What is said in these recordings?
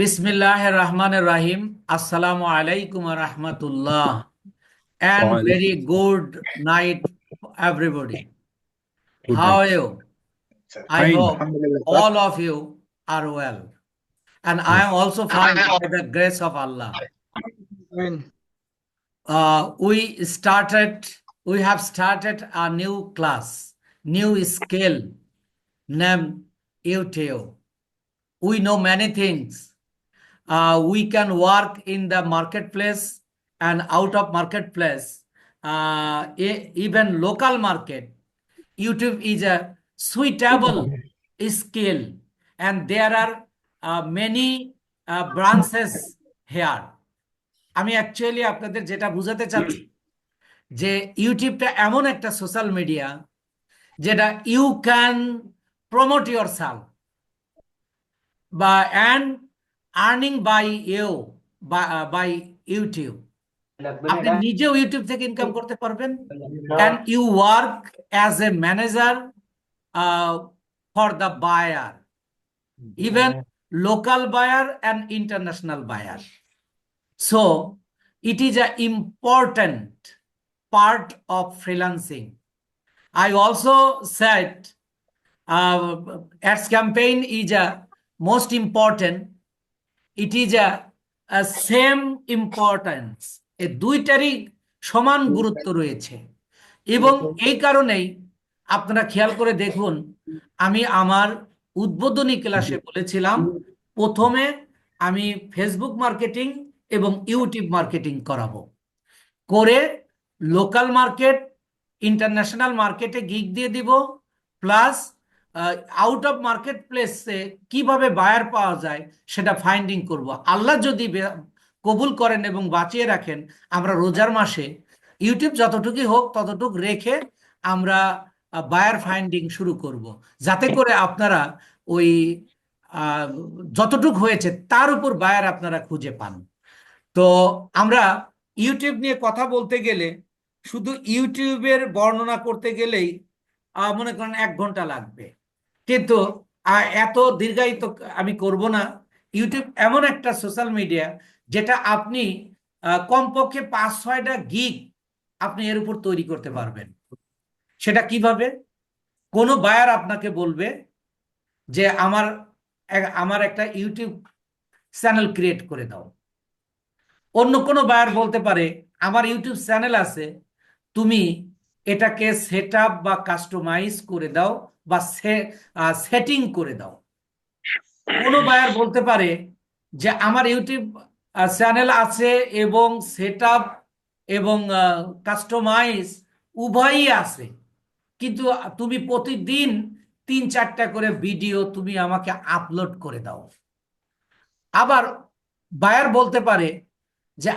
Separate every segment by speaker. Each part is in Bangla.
Speaker 1: Bismillahir Rahmanir Rahim. Assalamu alaikum wa rahmatullah. And very
Speaker 2: Waalaikum.
Speaker 1: good night, everybody.
Speaker 2: Good
Speaker 1: How are
Speaker 2: night.
Speaker 1: you? I
Speaker 2: Fine,
Speaker 1: hope
Speaker 2: Alhamdulillah, sir.
Speaker 1: all of you are well. And I am
Speaker 2: Yes.
Speaker 1: also fine by the grace of Allah.
Speaker 3: Fine.
Speaker 1: Uh, we started, we have started a new class, new skill named YouTube. We know many things. We can work in the marketplace and out of marketplace, even local market. YouTube is a suitable skill, and there are many branches here. আমি অ্যাকচুয়ালি আপনাদের যেটা বুঝাতে চাচ্ছি যে ইউটিউবটা এমন একটা সোশ্যাল মিডিয়া যেটা you can promote yourself বা and earning by you by YouTube. আপনি নিজেও ইউটিউব থেকে ইনকাম করতে পারবেন and you work as a manager for the buyer, even local buyer and international buyer. So it is an important part of freelancing. I also said ads campaign is a most important. It is a same importance. এই দুইটারই সমান গুরুত্ব রয়েছে এবং এই কারণেই আপনারা খেয়াল করে দেখুন, আমি আমার উদ্বোধনী ক্লাসে বলেছিলাম প্রথমে আমি ফেসবুক মার্কেটিং এবং ইউটিউব মার্কেটিং করাবো, করে লোকাল মার্কেট ইন্টারন্যাশনাল মার্কেটে গিগ দিয়ে দিব, প্লাস আউট অফ মার্কেট প্লেসে কিভাবে বায়ার পাওয়া যায় সেটা ফাইন্ডিং করব। আল্লাহ যদি কবুল করেন এবং বাঁচিয়ে রাখেন, আমরা রোজার মাসে ইউটিউব যতটুকুই হোক ততটুক রেখে আমরা বায়ার ফাইন্ডিং শুরু করব, যাতে করে আপনারা ওই যতটুক হয়েছে তার উপর বায়ার আপনারা খুঁজে পান। তো আমরা ইউটিউব নিয়ে কথা বলতে গেলে, শুধু ইউটিউবের বর্ণনা করতে গেলেই মনে করেন 1 ঘন্টা লাগবে, কিন্তু এত দীর্ঘায়িত আমি করব না। ইউটিউব এমন একটা সোশ্যাল মিডিয়া যেটা আপনি কমপক্ষে 5-6টা গিগ আপনি এর উপর তৈরি করতে পারবেন। সেটা কিভাবে? কোনো বায়ার আপনাকে বলবে যে আমার একটা ইউটিউব চ্যানেল ক্রিয়েট করে দাও। অন্য কোনো বায়ার বলতে পারে আমার ইউটিউব চ্যানেল আছে, তুমি এটাকে সেট আপ বা কাস্টমাইজ করে দাও বা সেটিং করে দাও। কোনো বায়ার বলতে পারে যে আমার ইউটিউব চ্যানেল আছে এবং সেট আপ এবং কাস্টমাইজ উভয়ই আছে, কিন্তু তুমি প্রতিদিন 3-4টা করে ভিডিও তুমি আমাকে আপলোড করে দাও। আবার বায়ার বলতে পারে যে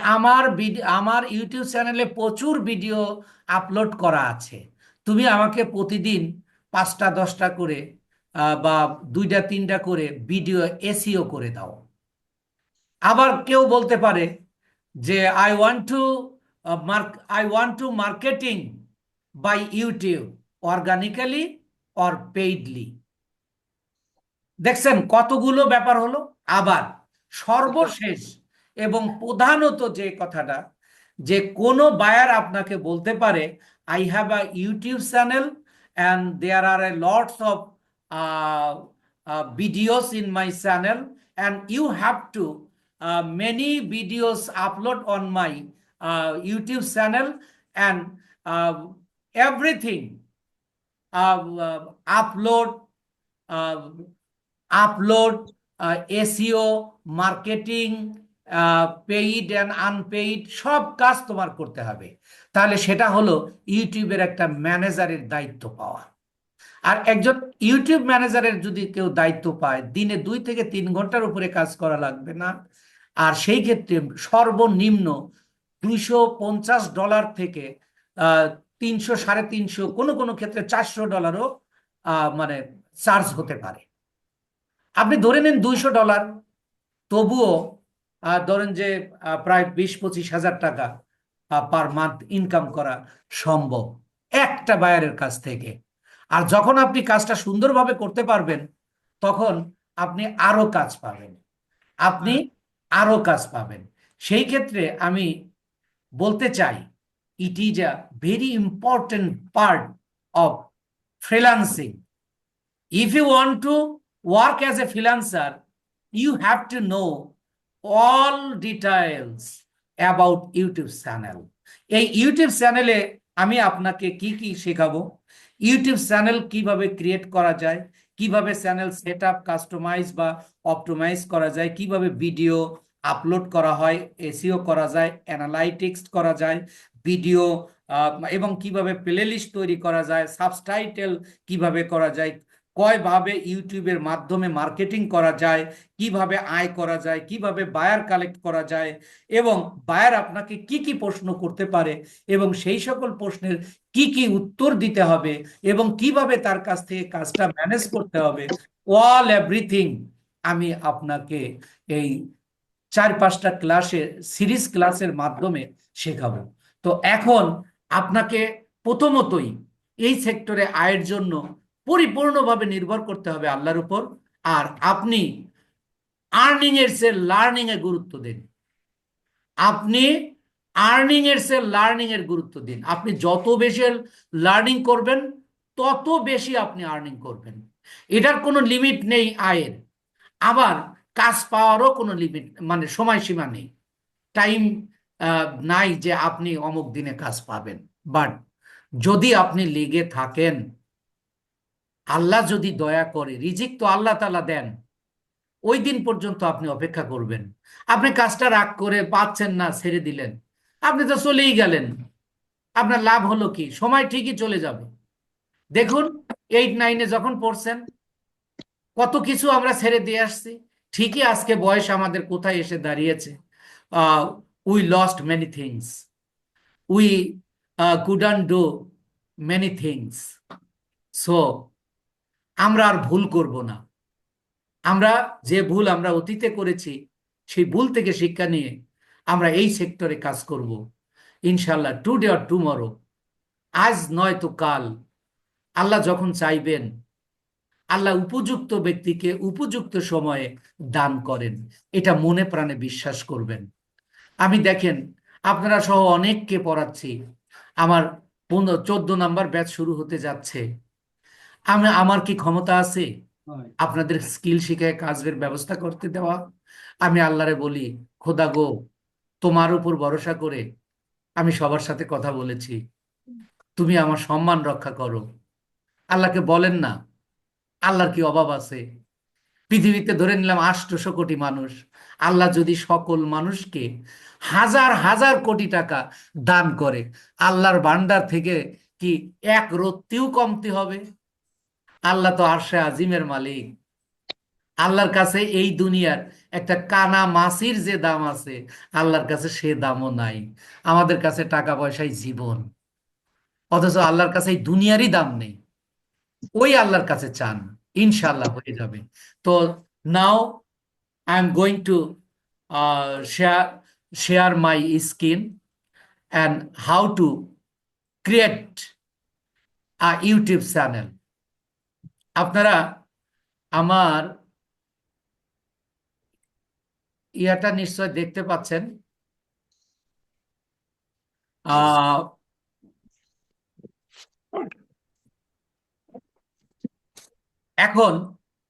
Speaker 1: আমার ইউটিউব চ্যানেলে প্রচুর ভিডিও আপলোড করা আছে, তুমি আমাকে প্রতিদিন 5টা 10টা করে বা 2টা 3টা করে ভিডিও এসইও করে দাও। আবার কেউ বলতে পারে যে I want to marketing by YouTube organically or paidly. দেখছেন কতগুলো ব্যাপার হলো। আবার সর্বশেষ এবং প্রধানত যে কথাটা, যে কোনো বায়ার আপনাকে বলতে পারে I have a YouTube channel and there are a lots of videos in my channel and you have to many videos upload on my YouTube channel and uh, everything upload uh, upload, SEO, marketing, paid and unpaid সব কাজ তোমার করতে হবে। তাহলে সেটা হলো ইউটিউবের একটা ম্যানেজারের দায়িত্ব পাওয়া। আর একজন ইউটিউব ম্যানেজারের যদি কেউ দায়িত্ব পায়, দিনে 2 থেকে 3 ঘন্টার উপরে কাজ করা লাগবে না। আর সেই ক্ষেত্রে সর্বনিম্ন $250 থেকে 300 350, কোনো কোনো ক্ষেত্রে $400 মানে চার্জ হতে পারে। আপনি ধরে নেন $200, তবুও ধরেন যে প্রায় 20-25 হাজার টাকা পার মান্থ ইনকাম করা সম্ভব একটা বায়ারের কাছ থেকে। আর যখন আপনি কাজটা সুন্দরভাবে করতে পারবেন, তখন আপনি আরো কাজ পাবেন, আপনি আরো কাজ পাবেন। সেই ক্ষেত্রে আমি বলতে চাই, it is a very important part of freelancing. If you want to work as a freelancer, you have to know all details about YouTube channel. এই ইউটিউব চ্যানেলে আমি আপনাকে কি কি শেখাবো, ইউটিউব চ্যানেল কিভাবে ক্রিয়েট করা যায়, কিভাবে চ্যানেল সেট আপ, কাস্টমাইজ বা অপটিমাইজ করা যায়, কিভাবে ভিডিও আপলোড করা হয়, এসইও করা যায়, অ্যানালাইটিক্স করা যায় ভিডিও, এবং কিভাবে প্লেলিস্ট তৈরি করা যায়, সাবটাইটেল কিভাবে করা যায়, কয়ভাবে ইউটিউবের মাধ্যমে মার্কেটিং করা যায়, কিভাবে আয় করা যায়, কিভাবে বায়ার কালেক্ট করা যায়, এবং বায়ার আপনাকে কি কি প্রশ্ন করতে পারে এবং সেই সকল প্রশ্নের কি কি উত্তর দিতে হবে এবং কিভাবে তার কাছ থেকে কাজটা ম্যানেজ করতে হবে, অল এভরিথিং আমি আপনাকে এই 4-5টা ক্লাসে, সিরিজ ক্লাসের মাধ্যমে শেখাবো। তো এখন আপনাকে প্রথমতই এই সেক্টরে আয়ের জন্য পরিপূর্ণভাবে নির্ভর করতে হবে আল্লাহর উপর। আর আপনি আর্নিং এর চেয়ে লার্নিং এ গুরুত্ব দিন। আপনি আর্নিং এর চেয়ে লার্নিং এর গুরুত্ব দিন। আপনি যত বেশি লার্নিং করবেন তত বেশি আপনি আর্নিং করবেন। এটার কোনো লিমিট নেই আয়ের। আবার কাজ পাওয়ারও কোনো লিমিট, মানে সময়সীমা নেই, টাইম নাই যে আপনি অমুক দিনে কাজ পাবেন। বাট যদি আপনি লেগে থাকেন, আল্লাহ যদি দয়া করে, রিজিক তো আল্লাহ তাআলা দেন, ওই দিন পর্যন্ত আপনি অপেক্ষা করবেন। আপনি কাজটা রাগ করে পাচ্ছেন না, ছেড়ে দিলেন, আপনি তো চলেই গেলেন, আপনার লাভ হলো কি? সময় ঠিকই চলে যাবে। দেখুন, 8-9-এ যখন পড়ছেন, কত কিছু আমরা ছেড়ে দিয়ে আসছি। ঠিকই আজকে বয়স আমাদের কোথায় এসে দাঁড়িয়েছে। We lost many things, we couldn't do many things. So আমরা আর ভুল করব না। আমরা যে ভুল আমরা অতীতে করেছি, সেই ভুল থেকে শিক্ষা নিয়ে আমরা এই সেক্টরে কাজ করব ইনশাল্লাহ, টুডে অর টুমরো, আজ নয় তো কাল, আল্লাহ যখন চাইবেন। আল্লাহ উপযুক্ত ব্যক্তিকে উপযুক্ত সময়ে দান করেন, এটা মনে প্রাণে বিশ্বাস করবেন। আমি দেখেন, আপনারা সহ অনেককে পড়াচ্ছি। আমার 14 নাম্বার ব্যাচ শুরু হতে যাচ্ছে। আমার কি ক্ষমতা আছে আপনাদের স্কিল শিখে কাজের ব্যবস্থা করতে দেওয়া? আমি আল্লাহরে বলি, খোদা গো, তোমার উপর ভরসা করে আমি সবার সাথে কথা বলেছি, তুমি আমার সম্মান রক্ষা করো। আল্লাহকে বলেন না, আল্লাহর কি অভাব আছে? পৃথিবীতে ধরে নিলাম 800 কোটি মানুষ, আল্লাহ যদি সকল মানুষকে হাজার হাজার কোটি টাকা দান করে, আল্লাহর ভান্ডার থেকে কি এক রত্তিও কমতি হবে? আল্লাহ তো আরশে আজিমের মালিক। আল্লাহর কাছে এই দুনিয়ার একটা কানা মাছির যে দাম আছে, আল্লাহর কাছে সে দামও নাই। আমাদের কাছে টাকা পয়সাই জীবন, অথচ আল্লাহর কাছে এই দুনিয়ারই দাম নেই। ওই আল্লাহর কাছে চান, ইনশাল্লাহ হয়ে যাবে। তো now I am going to share share my skin and how to create a YouTube channel. আপনারা আমার ইয়াটা নিশ্চয় দেখতে পাচ্ছেন। আহ এখন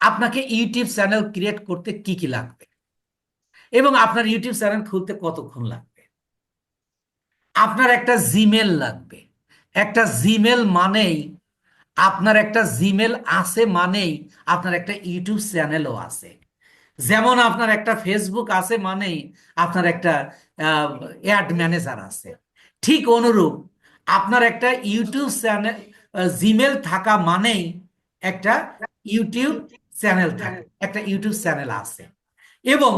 Speaker 1: আপনাকে ইউটিউব চ্যানেল ক্রিয়েট করতে কি কি লাগবে এবং আপনার ইউটিউব চ্যানেল খুলতে কতক্ষণ লাগবে? আপনার একটা জিমেল লাগবে। একটা জিমেল মানেই, আপনার একটা জিমেল আছে মানেই আপনার একটা ইউটিউব চ্যানেলও আছে। যেমন আপনার একটা ফেসবুক আছে মানেই আপনার একটা অ্যাড ম্যানেজার আছে। ঠিক অনুরূপ আপনার একটা ইউটিউব চ্যানেল, জিমেল থাকা মানেই একটা ইউটিউব চ্যানেল থাকে, একটা ইউটিউব চ্যানেল আছে। এবং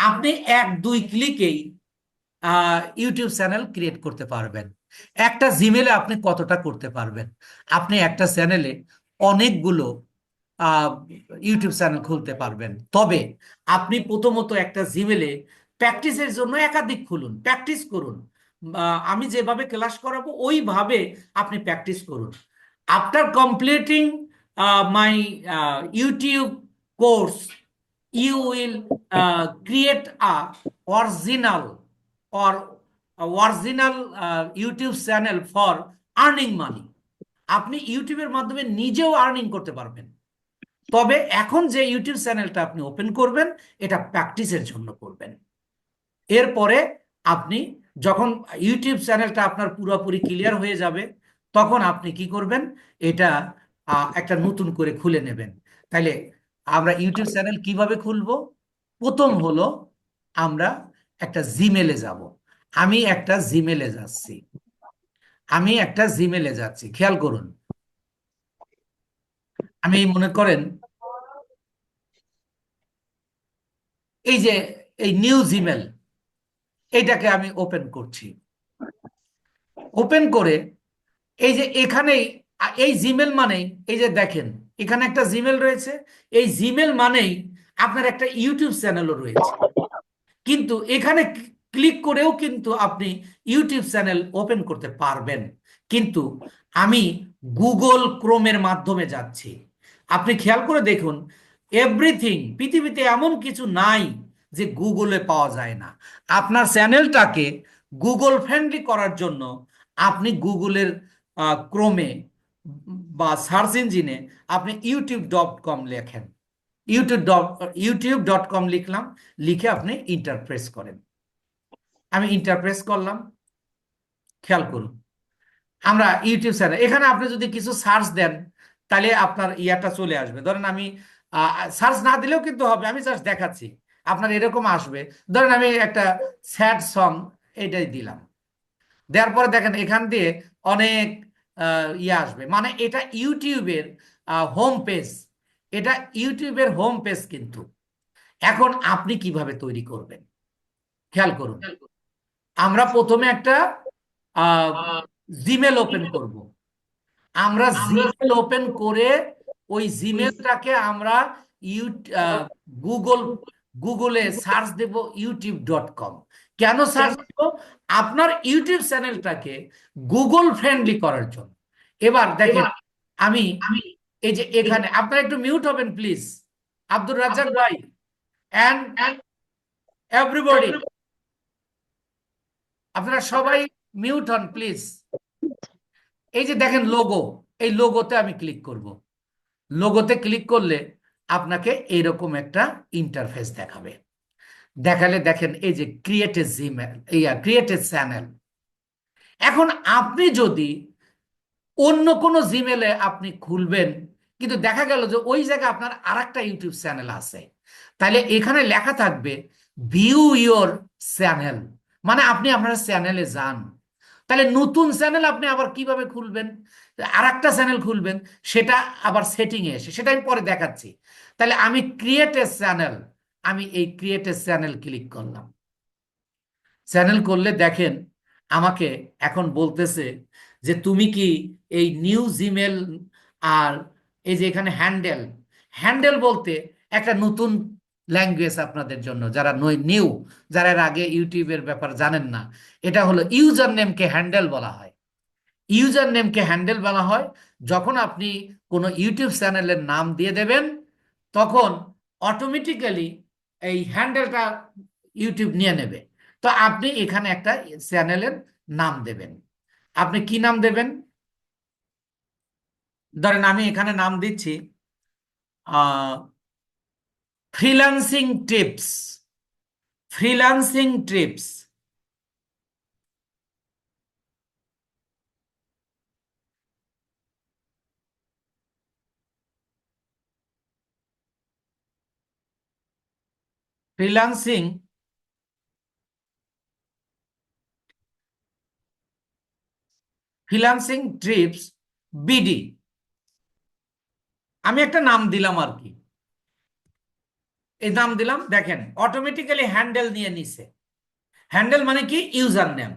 Speaker 1: আপনি 1-2 ক্লিকেই ইউটিউব চ্যানেল ক্রিয়েট করতে পারবেন। একটা জিমেলে আপনি কতটা করতে পারবেন? আপনি একটা চ্যানেলে অনেকগুলো আহ, ইউটিউব চ্যানেল খুলতে পারবেন। তবে আপনি প্রথমত একটা জিমেলে প্র্যাকটিসের জন্য একাধিক খুলুন, প্র্যাকটিস করুন। আমি যেভাবে ক্লাস করাবো ওইভাবে আপনি প্র্যাকটিস করুন। After completing my YouTube course, you will create a original or original YouTube channel for earning money. আপনি ইউটিউবের মাধ্যমে নিজেও আর্নিং করতে পারবেন। তবে এখন যে ইউটিউব চ্যানেলটা আপনি ওপেন করবেন এটা প্র্যাকটিসের জন্য করবেন। এরপরে আপনি যখন ইউটিউব চ্যানেলটা আপনার পুরোপুরি ক্লিয়ার হয়ে যাবে তখন আপনি কি করবেন, এটা একটা নতুন করে খুলে নেবেন। তাইলে আমরা ইউটিউব চ্যানেল কিভাবে খুলবো? প্রথম হলো আমরা একটা জিমেলে যাব। আমি একটা জিমেলে যাচ্ছি, খেয়াল করুন। আমি মনে করেন এই যে এই নিউ জিমেল, এইটাকে আমি ওপেন করছি। ওপেন করে এই যে এখানেই এই জিমেল মানেই, এই যে দেখেন এখানে একটা জিমেল রয়েছে, এই জিমেল মানেই আপনার একটা ইউটিউব চ্যানেলও রয়েছে। কিন্তু এখানে ক্লিক করেও কিন্তু আপনি ইউটিউব চ্যানেল ওপেন করতে পারবেন। কিন্তু আমি গুগল ক্রোমের মাধ্যমে যাচ্ছি। আপনি খেয়াল করে দেখুন, এভরিথিং পৃথিবীতে এমন কিছু নাই যে গুগলে পাওয়া যায় না। আপনার চ্যানেলটাকে গুগল ফ্রেন্ডলি করার জন্য আপনি গুগলের ক্রোমে বা সার্চ ইঞ্জিনে আপনি youtube.com লেখেন। youtube.com লিখলাম, লিখে আপনি ইন্টারপ্রেস করেন। আমি ইন্টারপ্রেস করলাম, খেয়াল করুন আমরা ইউটিউব চ্যানেল। এখানে আপনি যদি কিছু সার্চ দেন তাহলে আপনার ইয়াটা চলে আসবে। ধরেন আমি সার্চ না দিলেও কিন্তু হবে, আমি জাস্ট দেখাচ্ছি, আপনার এরকম আসবে। ধরেন আমি একটা স্যাড সং এটাই দিলাম, দেওয়ার পরে দেখেন এখান দিয়ে অনেক ইয়ে আসবে। মানে এটা ইউটিউবের হোম পেজ, এটা ইউটিউবের হোম পেজ। কিন্তু এখন আপনি কিভাবে তৈরি করবেন খেয়াল করুন। আমরা প্রথমে একটা জিমেল ওপেন করব। আমরা জিমেল ওপেন করে ওই জিমেলটাকে আমরা ইউ গুগল গুগলে সার্চ দেব youtube.com। কেন সার্চ দেব? আপনার ইউটিউব চ্যানেলটাকে গুগল ফ্রেন্ডলি করার জন্য। এবার দেখেন আমি এই যে এখানে, আপনারা একটু মিউট হবেন প্লিজ, আব্দুর রাজ্জাক ভাই এন্ড এভরিবডি, আপনারা সবাই মিউট হন প্লিজ। এই যে দেখেন লোগো, এই লোগোতে আমি ক্লিক করব। লোগোতে ক্লিক করলে আপনাকে এইরকম একটা ইন্টারফেস দেখাবে। দেখালে দেখেন এই যে create a Gmail, create a channel. এখন আপনি যদি অন্য কোনো জিমেলে আপনি খুলবেন, কিন্তু দেখা গেল যে ওই জায়গায় আপনার আরেকটা ইউটিউব চ্যানেল আছে, তাহলে এখানে লেখা থাকবে ভিউ ইয়োর চ্যানেল, মানে আপনি আপনার চ্যানেলে যান। তাহলে নতুন চ্যানেল আপনি আবার কিভাবে খুলবেন? আরেকটা চ্যানেল খুলবেন, সেটা আবার সেটিং এ এসে, সেটা আমি পরে দেখাচ্ছি। তাহলে আমি ক্রিয়েট এ চ্যানেল, আমি এই ক্রিয়েট এ চ্যানেল ক্লিক করলাম। চ্যানেল করলে দেখেন আমাকে এখন বলতেছে যে তুমি কি এই নিউ জিমেল, আর এই যে এখানে হ্যান্ডেল, হ্যান্ডেল বলতে একটা নতুন ল্যাঙ্গুয়েজ আপনাদের জন্য, যারা নিউ, যারা এর আগে ইউটিউবের ব্যাপার জানেন না। এটা হলো ইউজার নেমকে হ্যান্ডেল বলা হয়। ইউজার নেমকে হ্যান্ডেল বলা হয় যখন আপনি কোনো ইউটিউব চ্যানেলের নাম দিয়ে দেবেন, তখন অটোমেটিক্যালি এই হ্যান্ডেলটা ইউটিউব নিয়ে নেবে। তো আপনি এখানে একটা চ্যানেলের নাম দেবেন। আপনি কি নাম দেবেন? ধরেন আমি এখানে নাম দিচ্ছি freelancing tips. Freelancing tips. Freelancing freelancing tips BD, আমি একটা নাম দিলাম আর কি। এই নাম দিলাম, দেখেন অটোমেটিক্যালি হ্যান্ডেল নিয়ে নিছে। হ্যান্ডেল মানে কি? User name.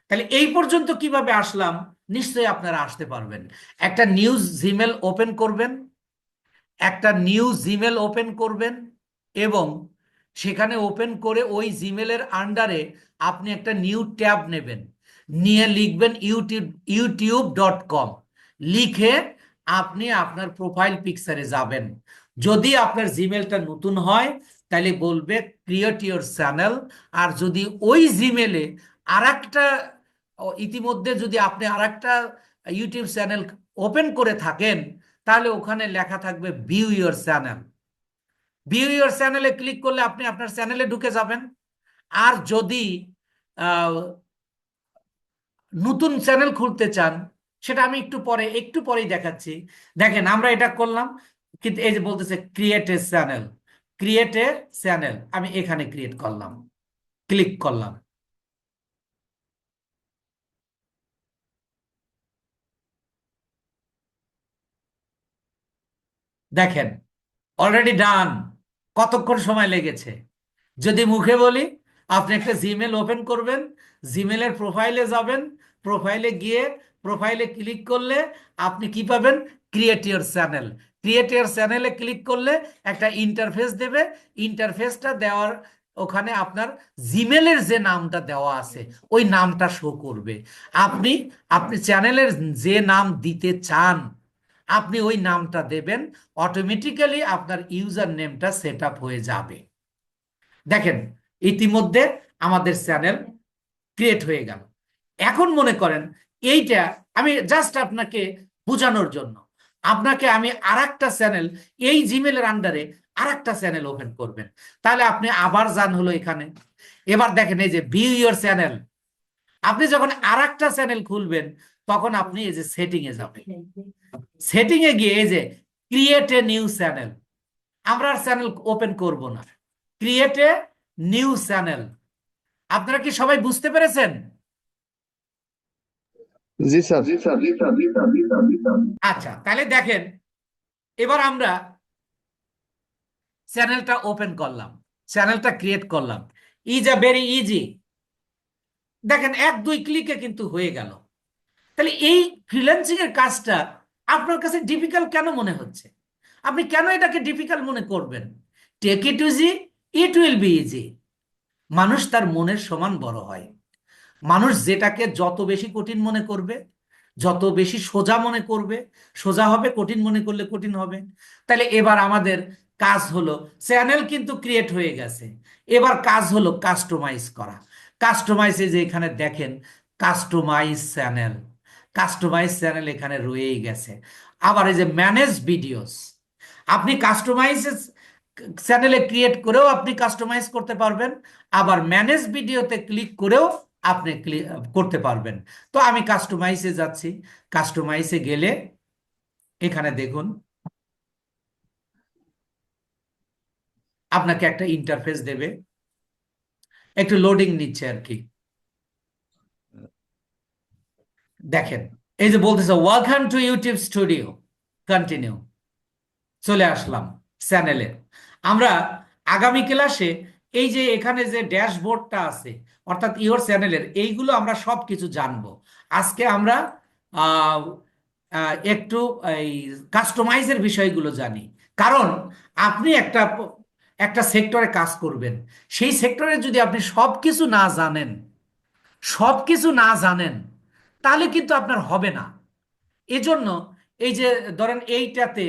Speaker 1: তাহলে এই পর্যন্ত কিভাবে আসলাম? নিশ্চয়ই আপনারা আসতে পারবেন। একটা নিউজ জিমেল ওপেন করবেন, একটা নিউ জিমেল ওপেন করবেন, এবং সেখানে ওপেন করে ওই জিমেলের আন্ডারে আপনি একটা নিউ ট্যাব নেবেন, নিয়ে লিখবেন youtube.com। লিখে আপনি আপনার প্রোফাইল পিকচারে যাবেন। যদি আপনার জিমেলটা নতুন হয় তাহলে বলবে ক্রিয়েট ইওর চ্যানেল। আর যদি ওই জিমেলে আর একটা, ইতিমধ্যে যদি আপনি আর একটা ইউটিউব চ্যানেল ওপেন করে থাকেন, তাহলে ওখানে লেখা থাকবে view your channel. View your চ্যানেলে ক্লিক করলে আপনি আপনার চ্যানেলে ঢুকে যাবেন। আর যদি আহ, নতুন চ্যানেল খুলতে চান, সেটা আমি একটু পরেই দেখাচ্ছি। দেখেন আমরা এটা করলাম, কিন্তু এই যে বলতেছে create a channel, create a channel, আমি এখানে ক্রিয়েট করলাম, ক্লিক করলাম। দেখেন অলরেডি ডান। কতক্ষণ সময় লেগেছে? যদি মুখে বলি, আপনি একটা জিমেল ওপেন করবেন, জিমেলের প্রোফাইলে যাবেন, প্রোফাইলে গিয়ে প্রোফাইলে ক্লিক করলে আপনি কি পাবেন? Create your channel. Create your চ্যানেলে ক্লিক করলে একটা ইন্টারফেস দেবে। ইন্টারফেসটা দেওয়ার ওখানে আপনার জিমেলের যে নামটা দেওয়া আছে ওই নামটা শো করবে। আপনি আপনি চ্যানেলের যে নাম দিতে চান আপনি ওই নামটা দেবেন, অটোমেটিক্যালি আপনার ইউজার নেমটা সেট আপ হয়ে যাবে। দেখেন ইতিমধ্যে আমাদের চ্যানেল ক্রিয়েট হয়ে গেল। এখন মনে করেন এইটা আমি জাস্ট আপনাকে বোঝানোর জন্য, আপনাকে আমি আর একটা চ্যানেল, এই জিমেলের আন্ডারে আর একটা চ্যানেল ওপেন করবেন, তাহলে আপনি আবার যান হলো এখানে। এবার দেখেন এই যে ভিউ ইওর চ্যানেল, আপনি যখন আর একটা চ্যানেল খুলবেন তখন আপনি এই যে সেটিং এ যাবেন। সেটিং এ গিয়ে এই যে ক্রিয়েট এ নিউ চ্যানেল, আমরা আর চ্যানেল ওপেন করব না, ক্রিয়েট এ নিউ চ্যানেল। আপনারা কি সবাই বুঝতে পেরেছেন?
Speaker 2: জি স্যার। জি স্যার, জি স্যার, জি স্যার, জি স্যার, জি স্যার।
Speaker 1: আচ্ছা তাহলে দেখেন, এবার আমরা চ্যানেলটা ওপেন করলাম, চ্যানেলটা ক্রিয়েট করলাম। Is a very easy. দেখেন 1-2 ক্লিকে কিন্তু হয়ে গেল। তাহলে এই ফ্রিল্যান্সিং এর কাজটা আপনার কাছে ডিফিকাল্ট কেন মনে হচ্ছে? আপনি কেন এটাকে ডিফিকাল্ট মনে করবেন? Take it easy, it will be easy. মানুষ তার মনের সমান বড় হয়। মানুষ যেটাকে যত বেশি কঠিন মনে করবে, যত বেশি সোজা মনে করবে, সোজা হবে, কঠিন মনে করলে কঠিন হবে। তাহলে এবার আমাদের কাজ হলো, চ্যানেল কিন্তু ক্রিয়েট হয়ে গেছে, এবার কাজ হলো কাস্টমাইজ করা। কাস্টমাইজে যে এখানে দেখেন কাস্টমাইজ চ্যানেল, কাস্টমাইজ চ্যানেল এখানে রয়েই গেছে। আবার এই যে ম্যানেজ ভিডিওস, আপনি কাস্টমাইজ চ্যানেলে ক্রিয়েট করেও আপনি কাস্টমাইজ করতে পারবেন, আবার ম্যানেজ ভিডিওতে ক্লিক করেও আপনি করতে পারবেন। তো আমি কাস্টমাইজে যাচ্ছি। কাস্টমাইজে গেলে এখানে দেখুন আপনাকে একটা ইন্টারফেস দেবে, একটু লোডিং নিচ্ছে আর কি। দেখেন এই যে বলতেছে welcome to YouTube studio, continue. চলে আসলাম চ্যানেলে। আমরা আগামী ক্লাসে এই যে এখানে যে ড্যাশবোর্ডটা আছে অর্থাৎ ইওর চ্যানেলের এইগুলো আমরা সব কিছু জানবো। আজকে আমরা আহ, একটু এই কাস্টমাইজের বিষয়গুলো জানি। কারণ আপনি একটা একটা সেক্টরে কাজ করবেন, সেই সেক্টরে যদি আপনি সব কিছু না জানেন, সব কিছু না জানেন, তাহলে কিন্তু আপনার হবে না। এজন্য এই যে ধরেন এইটাতে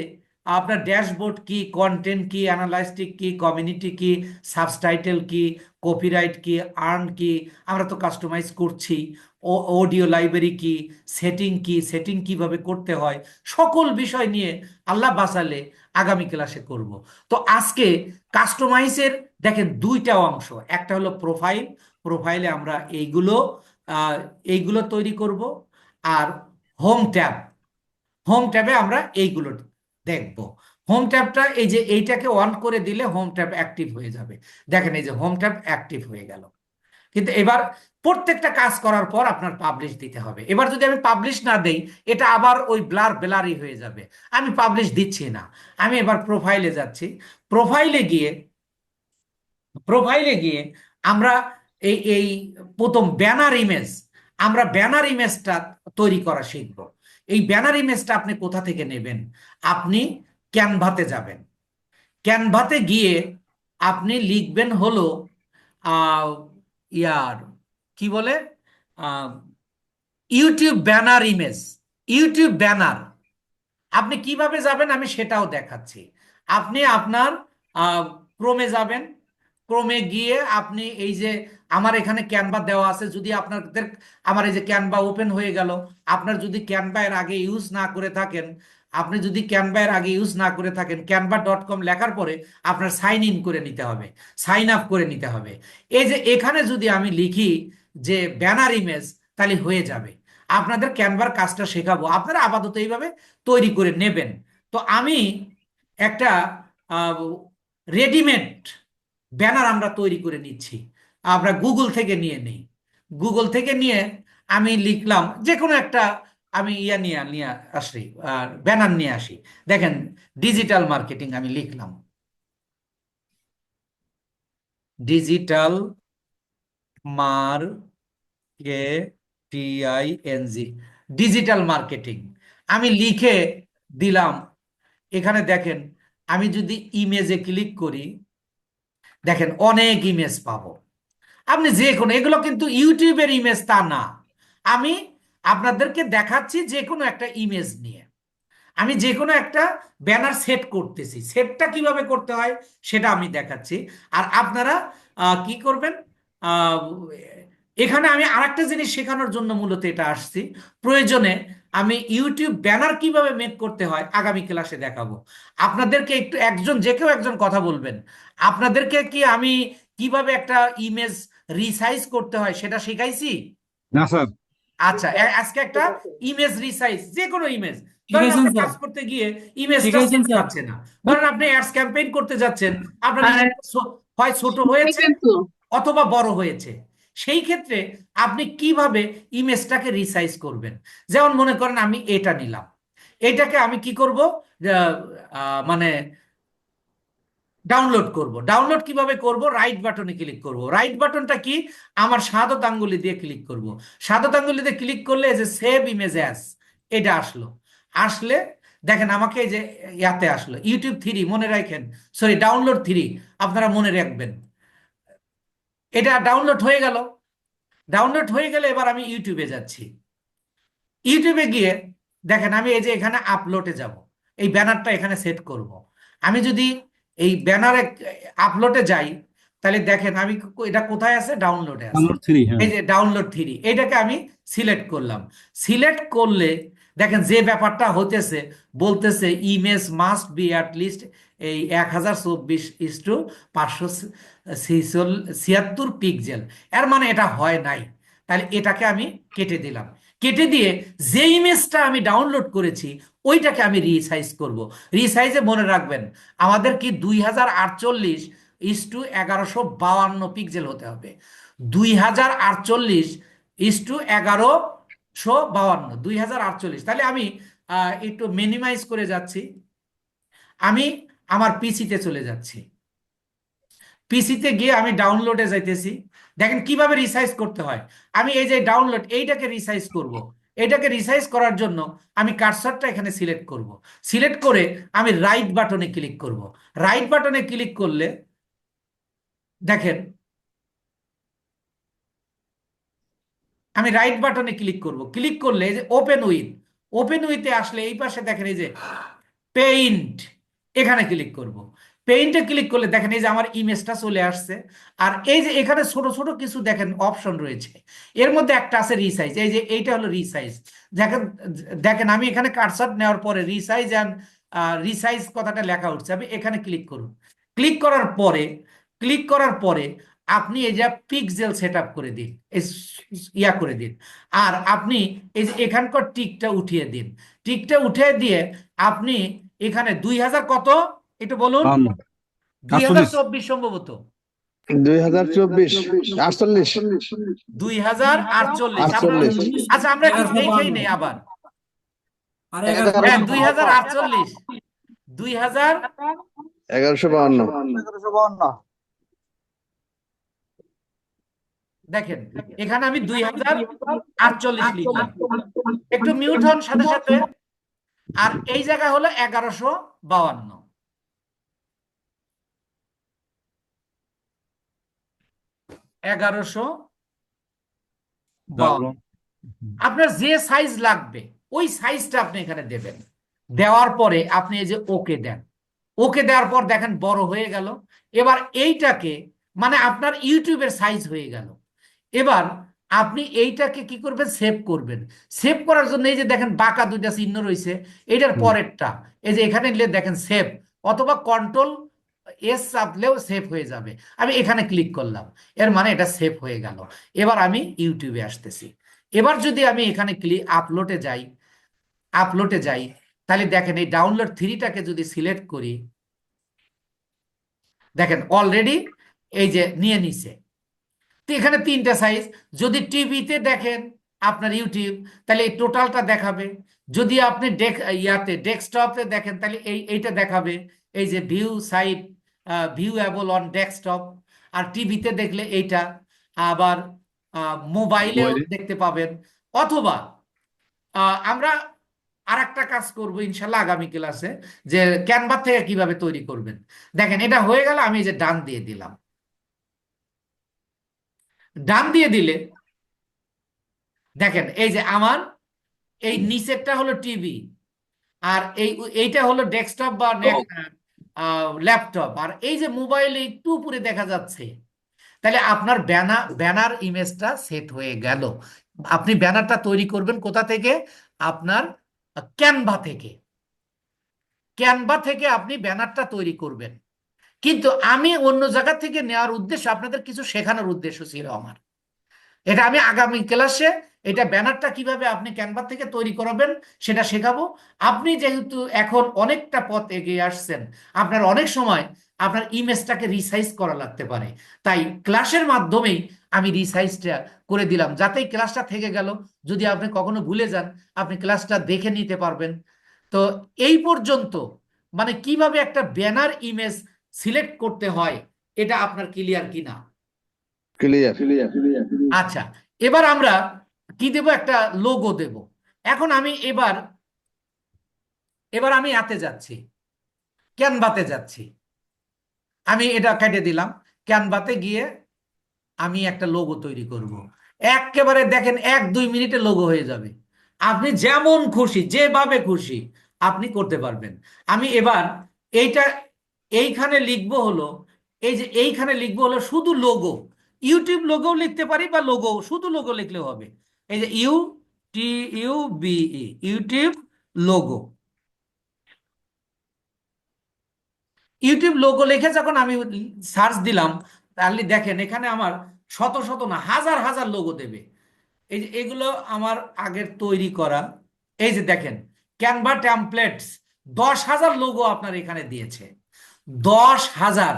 Speaker 1: আপনার ড্যাশবোর্ড কি, কন্টেন্ট কি, অ্যানালাইস্টিক কি, কমিউনিটি কি, সাবটাইটেল কি, কপিরাইট কি, আর্ন কি, আমরা তো কাস্টমাইজ করছি, ও অডিও লাইব্রেরি কি, সেটিং কি, সেটিং কিভাবে করতে হয়, সকল বিষয় নিয়ে আল্লাহ বাঁচালে আগামী ক্লাসে করব। তো আজকে কাস্টমাইজের দেখেন দুইটা অংশ, একটা হলো প্রোফাইল, প্রোফাইলে আমরা এইগুলো আহ, এইগুলো তৈরি করব। আর হোম ট্যাব, হোম ট্যাবে আমরা এইগুলো দেখব। হোম ট্যাবটা এই যে এইটাকে অন করে দিলে হোম ট্যাব অ্যাক্টিভ হয়ে যাবে। দেখেন এই যে হোম ট্যাব অ্যাক্টিভ হয়ে গেল। কিন্তু এবার প্রত্যেকটা কাজ করার পর আপনার পাবলিশ দিতে হবে। এবার যদি আমি পাবলিশ না দেই, এটা আবার ওই ব্লারি হয়ে যাবে। আমি পাবলিশ দিচ্ছি না। আমি এবার প্রোফাইলে যাচ্ছি। প্রোফাইলে গিয়ে, প্রোফাইলে গিয়ে আমরা এই এই প্রথম ব্যানার ইমেজ, আমরা ব্যানার ইমেজটা তৈরি করা শিখব। এই ব্যানার ইমেজটা আপনি কোথা থেকে নেবেন? আপনি ক্যানভাতে যাবেন। ক্যানভাতে গিয়ে আপনি লিখবেন হলো আহ, ইয়ার কি বলে, ah, YouTube banner image, YouTube banner. আপনি কিভাবে যাবেন আমি সেটাও দেখাচ্ছি। আপনি আপনার ক্রোমে যাবেন, ক্রোমে গিয়ে আপনি এই যে আমার এখানে ক্যানভা দেওয়া আছে, যদি আপনাদের আমার এই যে ক্যানভা ওপেন হয়ে গেল, আপনার যদি ক্যানভা এর আগে ইউজ না করে থাকেন, আপনি যদি ক্যানভা এর আগে ইউজ না করে থাকেন, canva.com লেখার পরে আপনার সাইন ইন করে নিতে হবে, সাইন আপ করে নিতে হবে। এই যে এখানে যদি আমি লিখি যে ব্যানার ইমেজ, তাহলে হয়ে যাবে। আপনাদের ক্যানভার কাজটা শেখাবো, আপনারা আপাতত এইভাবে তৈরি করে নেবেন। তো আমি একটা রেডিমেড ব্যানার আমরা তৈরি করে নিচ্ছি, আমরা গুগল থেকে নিয়ে নেই। গুগল থেকে নিয়ে আমি লিখলাম যে কোনো একটা, আমি ইয়া নিয়ে নিয়ে আসি, ব্যানার নিয়ে আসি। দেখেন, ডিজিটাল মার্কেটিং আমি লিখলাম, ডিজিটাল মার্কেটিং, ডিজিটাল মার্কেটিং আমি লিখে দিলাম। এখানে দেখেন, আমি যদি ইমেজে ক্লিক করি, দেখেন অনেক ইমেজ পাবো। আপনি যে কোনো, এগুলো কিন্তু ইউটিউবের ইমেজ তা না, আমি আপনাদেরকে দেখাচ্ছি যে কোনো একটা ইমেজ নিয়ে আমি যে কোনো একটা ব্যানার সেট করতেছি। সেটটা কিভাবে করতে হয় সেটা আমি দেখাচ্ছি। আর আপনারা কি করবেন, আহ, এখানে আমি আরেকটা জিনিস শেখানোর জন্য মূলত এটা আসছি। প্রয়োজনে আমি ইউটিউব ব্যানার কিভাবে মেক করতে হয় আগামী ক্লাসে দেখাবো। আপনাদেরকে একটু, একজন যে কেউ একজন কথা বলবেন, আপনাদেরকে কি আমি কিভাবে একটা ইমেজ রিসাইজ করতে হয় সেটা শিখাইছি?
Speaker 3: না স্যার।
Speaker 1: আচ্ছা, আজকে একটা ইমেজ রিসাইজ, যে কোনো ইমেজ, ধরেন
Speaker 4: শিখাইছেন
Speaker 1: আপনি
Speaker 4: স্যার,
Speaker 1: কাজ করতে গিয়ে ইমেজটা
Speaker 4: শিখাইছেন
Speaker 1: সেট
Speaker 4: স্যার।
Speaker 1: পাচ্ছে না, ধরেন আপনি অ্যাডস ক্যাম্পেইন করতে যাচ্ছেন, আপনার
Speaker 5: আর
Speaker 1: ইমেজ হয় ছোট হয়েছে
Speaker 5: কিন্তু
Speaker 1: অথবা বড় হয়েছে। সেই ক্ষেত্রে আপনি কিভাবে ইমেজটাকে রিসাইজ করবেন? যেমন মনে করেন আমি এটা নিলাম, এটাকে আমি কি করব, মানে ডাউনলোড করব। ডাউনলোড কিভাবে করব? রাইট বাটনে ক্লিক করব। রাইট বাটনটা কি? আমার শাহাদত আঙ্গুলি দিয়ে ক্লিক করব। শাহাদত আঙ্গুলি দিয়ে ক্লিক করলে এই যে সেভ ইমেজ অ্যাজ, এটা আসলো। আসলে দেখেন আমাকে এই যে ইয়াতে আসলো ইউটিউব 3, মনে রাখেন, সরি ডাউনলোড 3, আপনারা মনে রাখবেন। এটা ডাউনলোড হয়ে গেল। ডাউনলোড হয়ে গেলে এবার আমি ইউটিউবে যাচ্ছি। ইউটিউবে গিয়ে দেখেন আমি এই যে এখানে আপলোডে যাব, এই ব্যানারটা এখানে সেট করব। আমি যদি এই ব্যানারে আপলোডে যাই, তাহলে দেখেন আমি এটা কোথায় আছে, ডাউনলোডে আছে।
Speaker 3: ডাউনলোড 3, হ্যাঁ।
Speaker 1: এই যে ডাউনলোড 3, এইটাকে আমি সিলেক্ট করলাম। সিলেক্ট করলে দেখেন যে ব্যাপারটা হতেছে, বলতেছে image must be at least এই 1024:576 পিক্সেল। এর মানে এটা হয় নাই, তাহলে এটাকে আমি কেটে দিলাম। কেটে দিয়ে যে ইমেজটা আমি ডাউনলোড করেছি ওইটাকে আমি রিসাইজ করব। রিসাইজে মনে রাখবেন আমাদের কি 2048:1152 পিক্সেল হতে হবে। 2048:1152, 2048। তাহলে আমি একটু মিনিমাইজ করে যাচ্ছি, আমি আমার পিসিতে চলে যাচ্ছি। পিসিতে গিয়ে আমি ডাউনলোডে যাইতেছি। দেখেন কিভাবে রিসাইজ করতে হয়। আমি এই যে ডাউনলোড, এইটাকে রিসাইজ করব। এটাকে রিসাইজ করার জন্য আমি কার্সরটা এখানে সিলেক্ট করব। সিলেক্ট করে আমি রাইট বাটনে ক্লিক করব। রাইট বাটনে ক্লিক করলে দেখেন আমি রাইট বাটনে ক্লিক করব। ক্লিক করলে এই যে ওপেন উইথ, ওপেন উইথে আসলে এই পাশে দেখেন এই যে পেইন্ট, এখানে ক্লিক করব। পেইন্টে ক্লিক করলে দেখেন এই যে আমার ইমেজটা চলে আসছে। আর এই যে এখানে ছোট ছোট কিছু দেখেন অপশন রয়েছে, এর মধ্যে একটা আছে রিসাইজ। এই যে এইটা হলো রিসাইজ। দেখেন, দেখেন আমি এখানে কার্সর নেওয়ার পরে রিসাইজ অ্যান্ড রিসাইজ কথাটা লেখা উঠছে। আমি এখানে ক্লিক করুন। ক্লিক করার পরে, ক্লিক করার পরে আপনি এই যে পিক্সেল সেট আপ করে দিন, ইয়া করে দিন। আর আপনি এই যে এখানকার টিকটা উঠিয়ে দিন। টিকটা উঠিয়ে দিয়ে আপনি এখানে 2000 কত একটু বলুন, 2024 সম্ভবত,
Speaker 2: 2024 48
Speaker 1: 2048 আপনার।
Speaker 2: 48
Speaker 1: আচ্ছা আমরা কি দেখেই নেই
Speaker 4: 1152
Speaker 1: আবার,
Speaker 4: আর
Speaker 1: হ্যাঁ
Speaker 4: 1152
Speaker 1: 2048, 2000,
Speaker 2: 1152
Speaker 1: দেখেন এখানে আমি 2048 লিখলাম। একটু মিউট হন সাথে সাথে। আর এই জায়গা হলো 1152, 1152। আপনার যে সাইজ লাগবে ওই সাইজটা আপনি এখানে দেবেন। দেওয়ার পরে আপনি এই যে ওকে দেন। ওকে দেওয়ার পর দেখেন বড় হয়ে গেল। এবার এইটাকে মানে আপনার ইউটিউবের সাইজ হয়ে গেল। এবার আপনি এইটাকে কি করবেন, সেভ করবেন। সেভ করার জন্য এই যে দেখেন বাঁকা দুইটা চিহ্ন রয়েছে, এটার পরেরটা এই যে এখানে দেখেন সেভ, অথবা কন্ট্রোল এস চাপলেও সেভ হয়ে যাবে। আমি এখানে ক্লিক করলাম, এর মানে এটা সেভ হয়ে গেল। এবার আমি ইউটিউবে আসতেছি। এবার যদি আমি এখানে আপলোডে যাই, তাহলে দেখেন এই ডাউনলোড থ্রিটাকে যদি সিলেক্ট করি, দেখেন অলরেডি এই যে নিয়ে নিছে। তো এখানে তিনটা সাইজ। যদি টিভিতে দেখেন আপনার ইউটিউব, তাহলে এই টোটালটা দেখাবে। যদি আপনি ডেস্কটপে দেখেন, তাহলে এইটা দেখাবে, এই যে ভিউএবল অন ডেস্কটপ। আর টিভিতে দেখলে এইটা, আবার মোবাইলেও দেখতে পাবেন। অথবা আমরা আরেকটা কাজ করব ইনশাল্লাহ আগামী ক্লাসে, যে ক্যানভা থেকে কিভাবে তৈরি করবেন। দেখেন এটা হয়ে গেল, আমি এই যে ডান দিয়ে দিলাম। ডান দিয়ে দিলে দেখেন এই যে আমার এই নিচেরটা হলো টিভি, আর এইটা হলো ডেস্কটপ বা ল্যাপটপ, আর এই যে মোবাইলে একটু উপরে দেখা যাচ্ছে। তাহলে আপনার ব্যানার ইমেজটা সেট হয়ে গেল। আপনি ব্যানারটা তৈরি করবেন কোথা থেকে? আপনার ক্যানভা থেকে। ক্যানভা থেকে আপনি ব্যানারটা তৈরি করবেন। কিন্তু আমি অন্য জায়গা থেকে নেওয়ার উদ্দেশ্য, আপনাদের কিছু শেখানোর উদ্দেশ্য ছিল আমার। এটা আমি আগামী ক্লাসে এটা ব্যানারটা কিভাবে আপনি ক্যানভা থেকে তৈরি করাবেন সেটা শেখাবো। আপনি যেহেতু এখন অনেকটা পথ এগিয়ে আসছেন, আপনার অনেক সময় আপনার ইমেজটাকে রিসাইজ করা লাগতে পারে। তাই ক্লাসের মাধ্যমেই আমি রিসাইজটা করে দিলাম, যাতে ক্লাসটা থেকে গেল। যদি আপনি কখনো ভুলে যান, আপনি ক্লাসটা দেখে নিতে পারবেন। তো এই পর্যন্ত মানে কিভাবে একটা ব্যানার ইমেজ সিলেক্ট করতে হয়, এটা আপনার ক্লিয়ার কিনা?
Speaker 2: ক্লিয়ার।
Speaker 1: আচ্ছা, এবার আমরা কি দেব? একটা লোগো দেব। এখন আমি এবার এবার আমি এতে যাচ্ছি, ক্যানভাতে যাচ্ছি। আমি এটা কেটে দিলাম। ক্যানভাতে গিয়ে আমি একটা লোগো তৈরি করব। একেবারে দেখেন 1-2 মিনিটে লোগো হয়ে যাবে। আপনি যেমন খুশি যেভাবে খুশি আপনি করতে পারবেন। আমি এবার এইটা এইখানে লিখবো হলো, এই যে এইখানে লিখবো হলো শুধু লোগো। ইউটিউব লোগো লিখতে পারি, বা লোগো শুধু লোগো লিখলেও হবে। এই যে ইউটিউব লোগো। ইউটিউব লোগো লিখে যখন আমি সার্চ দিলাম, তাহলে দেখেন এখানে আমার শত শত না হাজার হাজার লোগো দেবে। এই যে এগুলো আমার আগের তৈরি করা। এই যে দেখেন ক্যানভা টেমপ্লেটস 10,000 লোগো আপনার এখানে দিয়েছে। 10,000।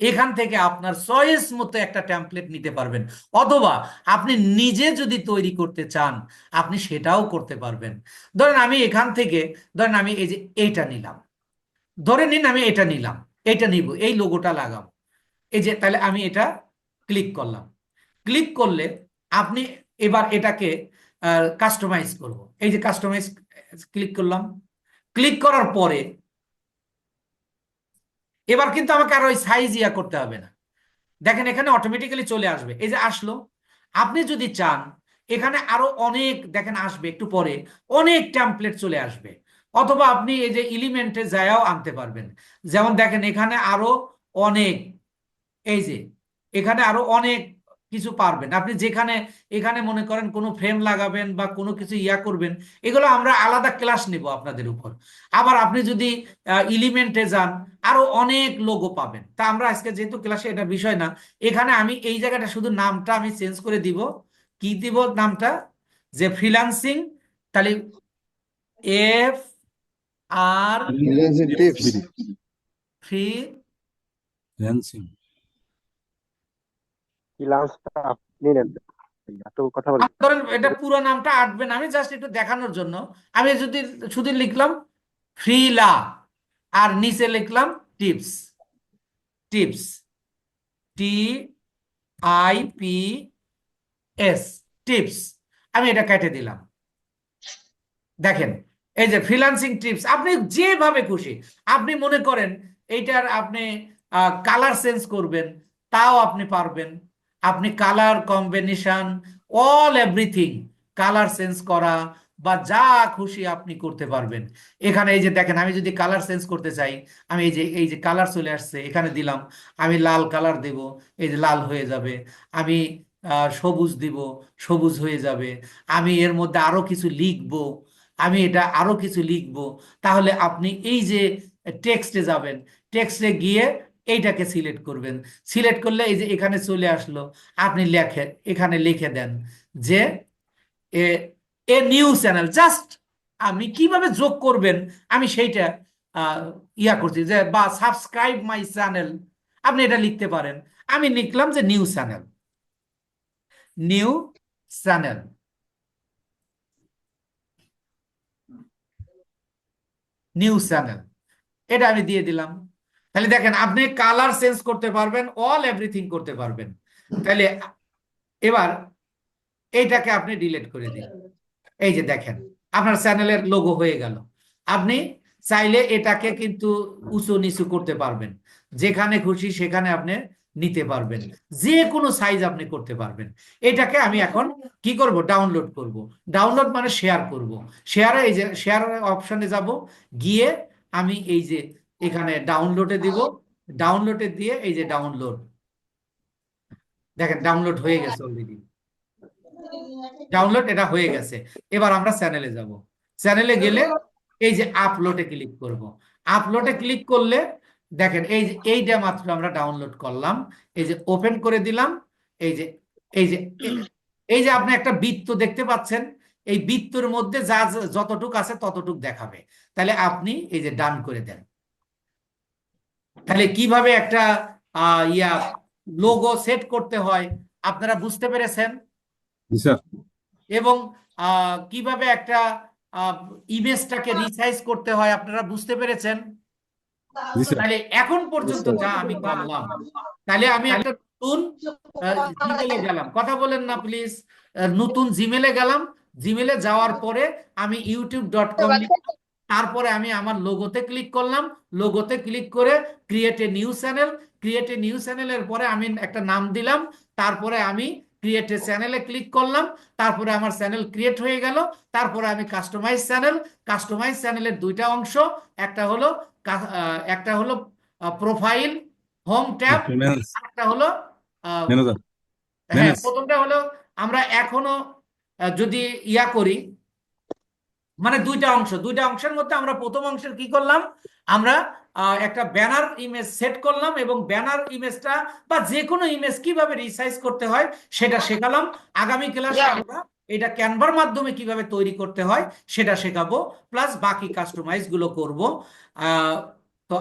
Speaker 1: এখান থেকে আপনার চয়েস মতো একটা টেমপ্লেট নিতে পারবেন, অথবা আপনি নিজে যদি তৈরি করতে চান আপনি সেটাও করতে পারবেন। ধরেন আমি এখান থেকে, ধরেন আমি এই যে এইটা নিলাম, ধরে নিন আমি এটা নিলাম, এটা নিব, এই লোগোটা লাগাবো। এই যে তাহলে আমি এটা ক্লিক করলাম। ক্লিক করলে আপনি এবার এটাকে কাস্টমাইজ করব। এই যে কাস্টমাইজ ক্লিক করলাম। ক্লিক করার পরে এবার কিন্তু আমাকে আর ওই সাইজ করতে হবে না। দেখেন এখানে অটোমেটিক্যালি চলে আসবে, এই যে আসলো। আপনি যদি চান এখানে আরো অনেক দেখেন আসবে, একটু পরে অনেক টেমপ্লেট চলে আসবে। অথবা আপনি এই যে এলিমেন্টে যায়াও আনতে পারবেন। যেমন দেখেন এখানে আরো অনেক, এই যে এখানে আরো অনেক কিছু পারবেন আপনি। যেখানে এখানে মনে করেন কোনো ফ্রেম লাগাবেন বা কোনো কিছু করবেন, এগুলো আমরা আলাদা ক্লাস নিব আপনাদের উপর। আবার আপনি যদি এলিমেন্টে যান, আরো অনেক লোগো পাবেন। তা আমরা আজকে যেহেতু ক্লাসে এটা বিষয় না, এখানে আমি এই জায়গাটা শুধু নামটা আমি চেঞ্জ করে দিব। কি দিব নামটা? যে ফ্রিল্যান্সিং। তাহলে এফ আর
Speaker 2: টিপস।
Speaker 1: ফ্রি।
Speaker 3: ফ্যান্সিং।
Speaker 5: কি লাঞ্চটা আপনি নেন, এত কথা বলেন।
Speaker 1: ধরেন এটা পুরো নামটা আঁটবেন, আমি জাস্ট একটু দেখানোর জন্য। আমি যদি শুধু লিখলাম ফ্রিলা, আর নিচে লিখলাম টিপস। Tips, TIPS, tips. আমি এটা কেটে দিলাম। দেখেন এই যে ফ্রিল্যান্সিং টিপস, আপনি যেভাবে খুশি, আপনি মনে করেন এইটার আপনি কালার চেঞ্জ করবেন, তাও আপনি পারবেন। আপনি colour combination, all everything, colour change করা, বা যা খুশি আপনি করতে পারবেন। এখানে এই যে দেখেন, আমি যদি কালার চেঞ্জ করতে চাই, আমি এই যে কালার চলে আসছে, এখানে দিলাম, আমি লাল কালার দেব, এই যে লাল হয়ে যাবে। আমি সবুজ দিব, সবুজ হয়ে যাবে। আমি এর মধ্যে আরো কিছু লিখবো, আমি এটা আরো কিছু লিখবো। তাহলে আপনি এই যে টেক্সটে যাবেন, টেক্সটে গিয়ে এইটাকে সিলেক্ট করবেন। সিলেক্ট করলে এই যে এখানে চলে আসলো, আপনি লেখে এখানে লিখে দেন যে এ এ নিউ চ্যানেল। জাস্ট আপনি কিভাবে যোগ করবেন আমি সেইটা ইয়া করছি, যে বা সাবস্ক্রাইব মাই চ্যানেল, আপনি এটা লিখতে পারেন। আমি লিখলাম যে new channel, new channel, new channel, এটা আমি দিয়ে দিলাম। তাহলে দেখেন, আপনি কালার চেঞ্জ করতে পারবেন, অল এভরিথিং করতে পারবেন। তাহলে এবার এইটাকে আপনি ডিলিট করে দিন। এই যে দেখেন, আপনার চ্যানেলের লোগো হয়ে গেল। আপনি চাইলে এটাকে কিন্তু উঁচু নিচু করতে পারবেন, যেখানে খুশি সেখানে আপনি নিতে পারবেন, যে কোনো সাইজ আপনি করতে পারবেন। এটাকে আমি এখন কি করব, ডাউনলোড করব। ডাউনলোড মানে শেয়ার করব। শেয়ারে এই যে শেয়ার অপশনে যাব, গিয়ে আমি এই যে এখানে ডাউনলোডে দিব। ডাউনলোডে দিয়ে এই যে ডাউনলোড, দেখেন ডাউনলোড হয়ে গেছে অলরেডি। ডাউনলোড এটা হয়ে গেছে। এবার আমরা চ্যানেলে যাব। চ্যানেলে গেলে এই যে আপলোডে ক্লিক করব। আপলোডে ক্লিক করলে দেখেন এই যে এইটা মাত্র আমরা ডাউনলোড করলাম, এই যে ওপেন করে দিলাম। এই যে এই যে এই যে আপনি একটা বৃত্ত দেখতে পাচ্ছেন, এই বৃত্তের মধ্যে যা যতটুক আছে ততটুক দেখাবে। তাহলে আপনি এই যে ডান করে দেন। তাহলে কিভাবে একটা ইয়া লোগো সেট করতে হয় আপনারা বুঝতে পেরেছেন,
Speaker 3: জি স্যার।
Speaker 1: এবং কিভাবে একটা ইমেজটাকে রিসাইজ করতে হয় আপনারা বুঝতে পেরেছেন।
Speaker 3: জি স্যার।
Speaker 1: তাহলে এখন পর্যন্ত যা আমি করলাম, তাহলে আমি একটা নতুন জিমেলে গেলাম, কথা বলেন না প্লিজ। নতুন জিমেলে গেলাম, জিমেলে যাওয়ার পরে আমি youtube.com, তারপরে আমি আমার লোগোতে ক্লিক করলাম। লোগোতে ক্লিক করে create a new channel, create a new চ্যানেলের পরে আমি একটা নাম দিলাম। তারপরে আমি ক্রিয়েট এ চ্যানেলে ক্লিক করলাম, তারপরে আমার চ্যানেল ক্রিয়েট হয়ে গেল। তারপরে আমি কাস্টমাইজ চ্যানেল, কাস্টমাইজ চ্যানেলের দুইটা অংশ, একটা হলো প্রোফাইল হোম ট্যাব,
Speaker 3: ম্যানেজ
Speaker 1: একটা হলো
Speaker 3: ম্যানেজার
Speaker 1: হ্যাঁ,
Speaker 3: ম্যানেজ।
Speaker 1: প্রথমটা হলো আমরা এখনো যদি ইয়া করি, মানে দুইটা অংশ, দুইটা অংশের মধ্যে আমরা প্রথম অংশের কি করলাম, আমরা একটা ব্যানার ইমেজ সেট করলাম, এবং ব্যানার ইমেজটা বা যে কোনো ইমেজ কিভাবে রিসাইজ করতে হয় সেটা শেখালাম। আগামী ক্লাসে আমরা এটা ক্যানভার মাধ্যমে কিভাবে তৈরি করতে হয় সেটা শেখাবো, প্লাস বাকি কাস্টমাইজ গুলো করব। তো